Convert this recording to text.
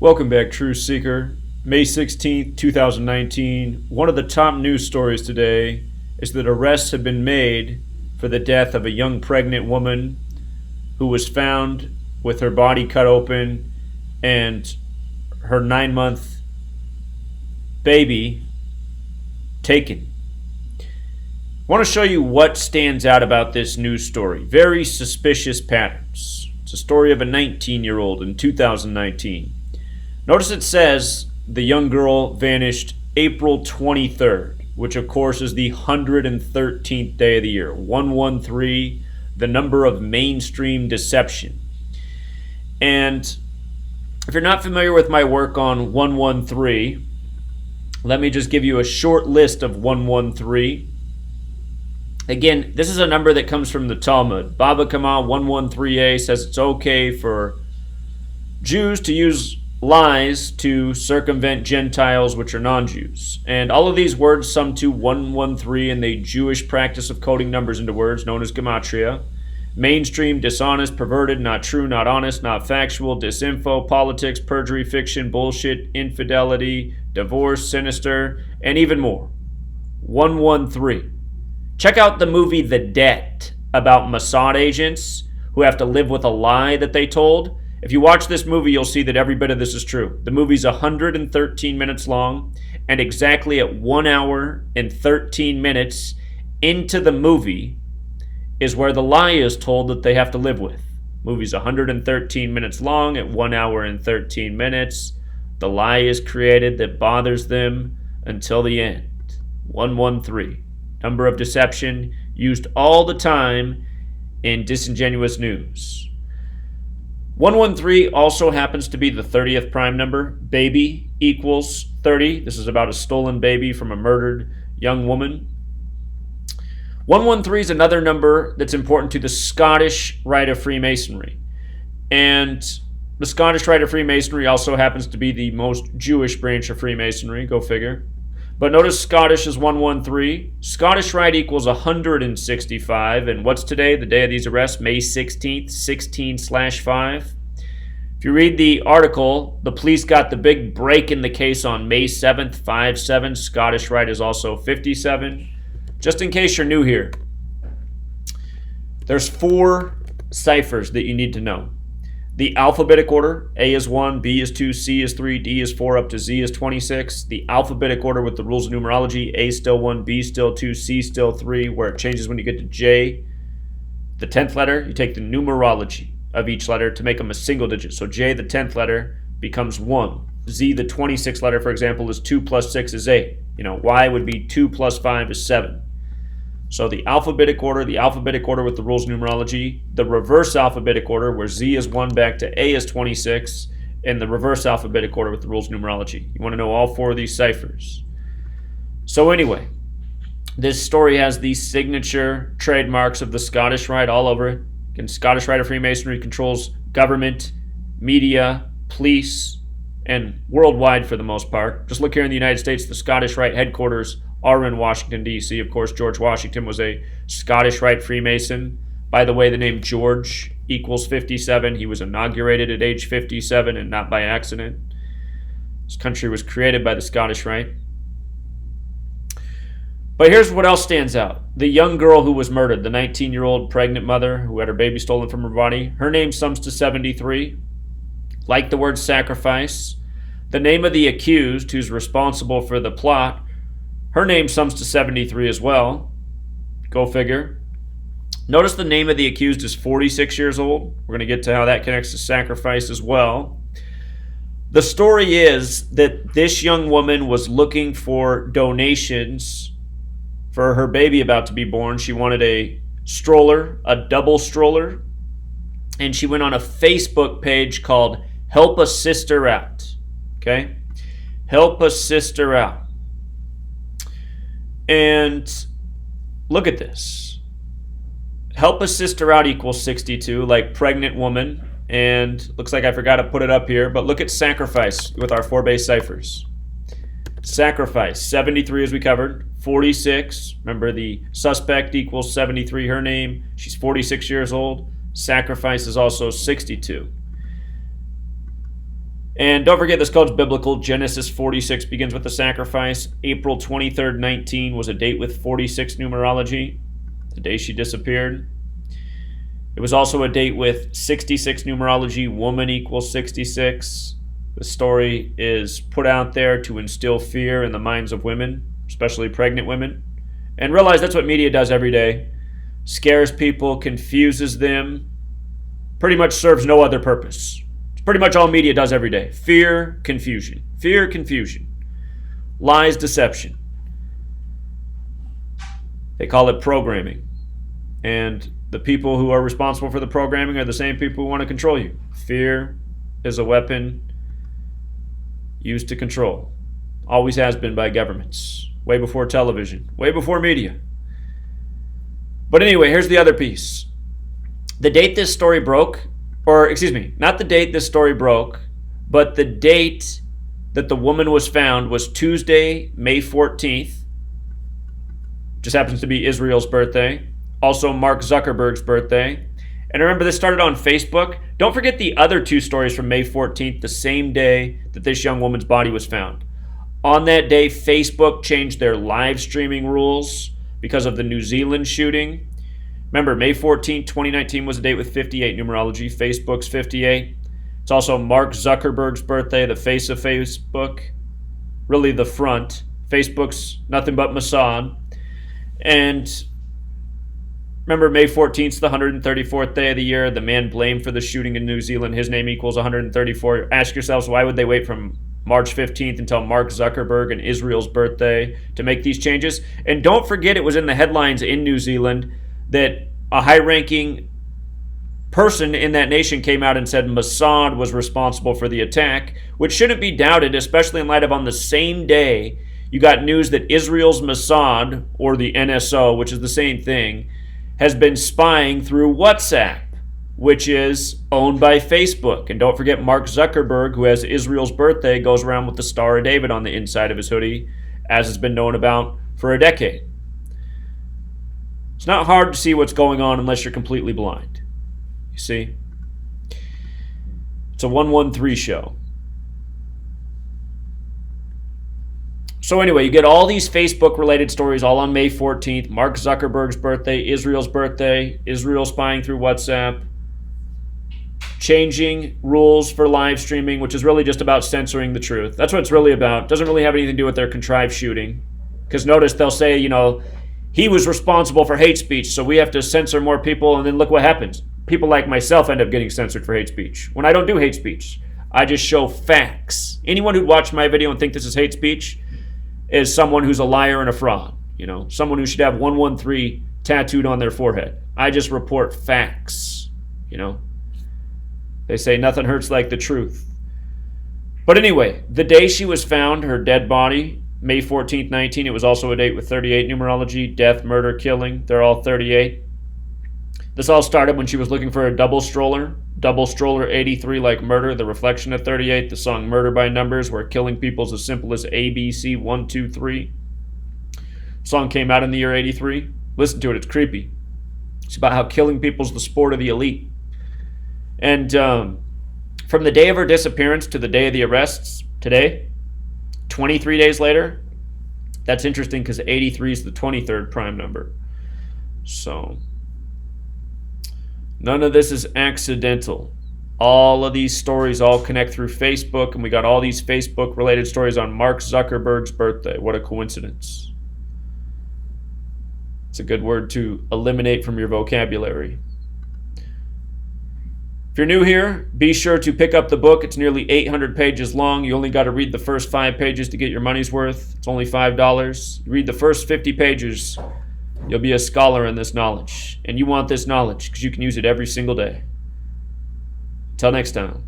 Welcome back, Truth Seeker. May 16th, 2019. One of the top news stories today is that arrests have been made for the death of a young pregnant woman who was found with her body cut open and her 9-month baby taken. I want to show you what stands out about this news story. Very suspicious patterns. It's a story of a 19-year-old in 2019. Notice it says the young girl vanished April 23rd, which of course is the 113th day of the year. 113, the number of mainstream deception. And if you're not familiar with my work on 113, let me just give you a short list of 113. Again, this is a number that comes from the Talmud. Baba Kama 113a says it's okay for Jews to use lies to circumvent Gentiles, which are non-Jews. And all of these words sum to 113 in the Jewish practice of coding numbers into words known as Gematria. Mainstream, dishonest, perverted, not true, not honest, not factual, disinfo, politics, perjury, fiction, bullshit, infidelity, divorce, sinister, and even more. 113. Check out the movie The Debt about Mossad agents who have to live with a lie that they told. If you watch this movie, you'll see that every bit of this is true. The movie's 113 minutes long, and exactly at 1 hour and 13 minutes into the movie is where the lie is told that they have to live with. Movie's 113 minutes long. At 1 hour and 13 minutes, the lie is created that bothers them until the end. 113. Number of deception used all the time in disingenuous news. 113 also happens to be the 30th prime number. Baby equals 30. This is about a stolen baby from a murdered young woman. 113 is another number that's important to the Scottish Rite of Freemasonry. And the Scottish Rite of Freemasonry also happens to be the most Jewish branch of Freemasonry. Go figure. But notice Scottish is 113. Scottish Rite equals 165. And what's today? The day of these arrests, May 16th, 16/5. If you read the article, the police got the big break in the case on May 7th, 5/7. Scottish Rite is also 57. Just in case you're new here, there's 4 ciphers that you need to know. The alphabetic order, A is 1, B is 2, C is 3, D is 4, up to Z is 26. The alphabetic order with the rules of numerology, A still 1, B still 2, C still 3, where it changes when you get to J. The 10th letter, you take the numerology of each letter to make them a single digit. So J, the 10th letter, becomes 1. Z, the 26th letter, for example, is 2 plus 6 is 8. Y would be 2 plus 5 is 7. So the alphabetic order with the rules of numerology, the reverse alphabetic order where Z is 1 back to A is 26, and the reverse alphabetic order with the rules of numerology. You want to know all 4 of these ciphers. So anyway, this story has the signature trademarks of the Scottish Rite all over it. And Scottish Rite of Freemasonry controls government, media, police, and worldwide for the most part. Just look here in the United States, the Scottish Rite headquarters are in Washington, D.C. Of course, George Washington was a Scottish Rite Freemason. By the way, the name George equals 57. He was inaugurated at age 57 and not by accident. This country was created by the Scottish Rite. But here's what else stands out. The young girl who was murdered, the 19-year-old pregnant mother who had her baby stolen from her body, her name sums to 73. Like the word sacrifice. The name of the accused who's responsible for the plot, her name sums to 73 as well. Go figure. Notice the name of the accused is 46 years old. We're going to get to how that connects to sacrifice as well. The story is that this young woman was looking for donations for her baby about to be born. She wanted a stroller, a double stroller, and she went on a Facebook page called Help a Sister Out. Okay? Help a Sister Out. And look at this. Help a sister out equals 62, like pregnant woman. And looks like I forgot to put it up here, but look at sacrifice with our 4 base ciphers. Sacrifice, 73 as we covered. 46, remember the suspect equals 73, her name. She's 46 years old. Sacrifice is also 62. And don't forget, this code's biblical. Genesis 46 begins with the sacrifice. April 23rd, 19 was a date with 46 numerology, the day she disappeared. It was also a date with 66 numerology, woman equals 66. The story is put out there to instill fear in the minds of women, especially pregnant women. And realize that's what media does every day. Scares people, confuses them, pretty much serves no other purpose. It's pretty much all media does every day. Fear, confusion. Fear, confusion. Lies, deception. They call it programming. And the people who are responsible for the programming are the same people who want to control you. Fear is a weapon used to control. Always has been by governments. Way before television. Way before media. But anyway, here's the other piece. The date this story broke, or excuse me, not the date this story broke, but the date that the woman was found was Tuesday, May 14th. Just happens to be Israel's birthday. Also Mark Zuckerberg's birthday. And remember, this started on Facebook. Don't forget the other two stories from May 14th, the same day that this young woman's body was found. On that day, Facebook changed their live streaming rules because of the New Zealand shooting. Remember, May 14th, 2019 was a date with 58 numerology. Facebook's 58. It's also Mark Zuckerberg's birthday, the face of Facebook. Really the front. Facebook's nothing but Mossad. And remember, May 14th is the 134th day of the year. The man blamed for the shooting in New Zealand, his name equals 134. Ask yourselves, why would they wait from March 15th until Mark Zuckerberg and Israel's birthday to make these changes? And don't forget, it was in the headlines in New Zealand that a high-ranking person in that nation came out and said Mossad was responsible for the attack, which shouldn't be doubted, especially in light of on the same day you got news that Israel's Mossad, or the NSO, which is the same thing, has been spying through WhatsApp, which is owned by Facebook. And don't forget, Mark Zuckerberg, who has Israel's birthday, goes around with the Star of David on the inside of his hoodie, as has been known about for a decade. It's not hard to see what's going on unless you're completely blind. You see? It's a 113 show. So anyway, you get all these Facebook-related stories all on May 14th. Mark Zuckerberg's birthday, Israel spying through WhatsApp, changing rules for live streaming, which is really just about censoring the truth. That's what it's really about. Doesn't really have anything to do with their contrived shooting. Because notice they'll say, he was responsible for hate speech, so we have to censor more people, and then look what happens. People like myself end up getting censored for hate speech. When I don't do hate speech, I just show facts. Anyone who'd watch my video and think this is hate speech is someone who's a liar and a fraud. Someone who should have 113 tattooed on their forehead. I just report facts. They say nothing hurts like the truth. But anyway, the day she was found, her dead body, May 14th, 19, it was also a date with 38 numerology, death, murder, killing. They're all 38. This all started when she was looking for a double stroller 83 like murder, the reflection of 38, the song Murder by Numbers, where killing people is as simple as A, B, C, 1, 2, 3. The song came out in the year 83. Listen to it, it's creepy. It's about how killing people is the sport of the elite. And from the day of her disappearance to the day of the arrests, today, 23 days later, that's interesting because 83 is the 23rd prime number. So none of this is accidental. All of these stories all connect through Facebook, and we got all these Facebook-related stories on Mark Zuckerberg's birthday. What a coincidence. It's a good word to eliminate from your vocabulary. If you're new here, be sure to pick up the book. It's nearly 800 pages long. You only got to read the first 5 pages to get your money's worth. It's only $5. You read the first 50 pages, you'll be a scholar in this knowledge. And you want this knowledge because you can use it every single day. Until next time.